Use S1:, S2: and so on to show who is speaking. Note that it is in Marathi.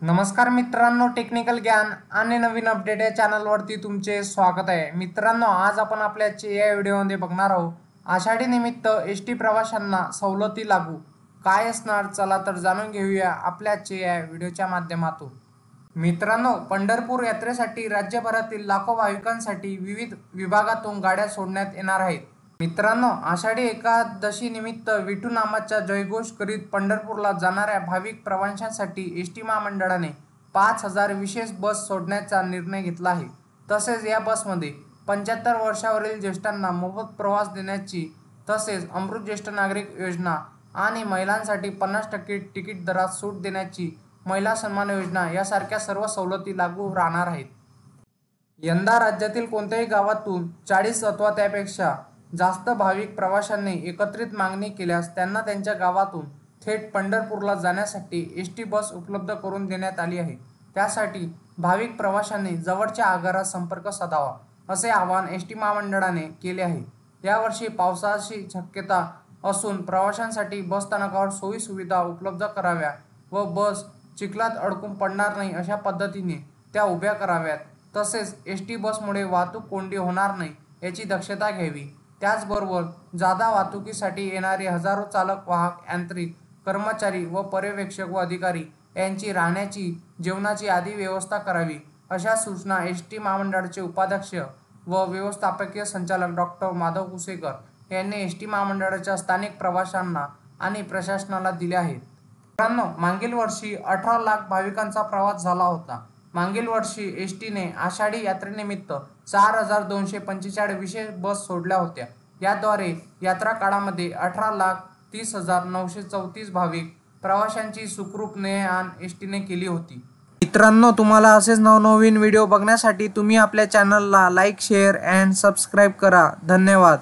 S1: नमस्कार मित्रांनो, टेक्निकल ज्ञान आणि नवीन अपडेट या चॅनलवरती तुमचे स्वागत आहे। मित्रांनो, आज आपण आपल्या या व्हिडिओमध्ये बघणार आहोत आषाढी निमित्त एसटी प्रवाशांना सवलती लागू काय असणार, चला तर जाणून घेऊया आपल्या या व्हिडिओच्या माध्यमातून। मित्रांनो, पंढरपूर यात्रेसाठी राज्यभरातील लाखो भाविकांसाठी विविध विभागातून गाड्या सोडण्यात येणार आहेत। मित्रांनो, आषाढी एकादशी निमित्त विठू नामाचा जयघोष करीत पंढरपूरला जाणाऱ्या भाविक प्रवाशांसाठी एसटी महामंडळाने 5000 विशेष बस सोडण्याचा निर्णय घेतला आहे। तसेच या बसमध्ये 75 वर्षावरील ज्येष्ठांना मोफत प्रवास देण्याची, तसेच अमृत ज्येष्ठ नागरिक योजना आणि महिलांसाठी 50% तिकीट दरात सूट देण्याची, महिला सन्मान योजना यासारख्या सर्व सवलती लागू राहणार आहेत। यंदा राज्यातील कोणत्याही गावातून 40 अथवा त्यापेक्षा जास्त भाविक प्रवाशांनी एकत्रित मागणी केल्यास त्यांना त्यांच्या गावातून थेट पंढरपूरला जाण्यासाठी एसटी बस उपलब्ध करून देण्यात आली आहे। त्यासाठी भाविक प्रवाशांनी जवळच्या आगारात संपर्क साधावा, असे आवाहन एसटी महामंडळाने केले आहे। यावर्षी पावसाची शक्यता असून प्रवाशांसाठी बसस्थानकावर सोयी सुविधा उपलब्ध कराव्या व बस चिखलात अडकून पडणार नाही अशा पद्धतीने त्या उभ्या कराव्यात। तसेच एसटी बसमुळे वाहतूक कोंडी होणार नाही याची दक्षता घ्यावी। त्याचबरोबर जादा वाहतुकीसाठी येणारे हजारो चालक, वाहक, यांत्रिक कर्मचारी व पर्यवेक्षक व अधिकारी यांची राहण्याची, जेवणाची आदी व्यवस्था करावी, अशा सूचना एसटी महामंडळाचे उपाध्यक्ष व व्यवस्थापकीय संचालक डॉ. माधव कुसेकर यांनी एसटी महामंडळाच्या स्थानिक प्रवाशांना आणि प्रशासनाला दिल्या आहेत। मित्रांनो, मागील वर्षी 18 लाख भाविकांचा प्रवास झाला होता। मागील वर्षी एसटीने आषाढी यात्रेनिमित्त 4245 विशेष बस सोडल्या होत्या। याद्वारे यात्रा काळामध्ये 18,30,934 भाविक प्रवाशांची सुखरूप ने-आण एसटीने केली होती। मित्रांनो, तुम्हाला असेच नवनवीन व्हिडिओ बघण्यासाठी तुम्ही आपल्या चॅनलला लाईक, शेअर अँड सबस्क्राईब करा। धन्यवाद।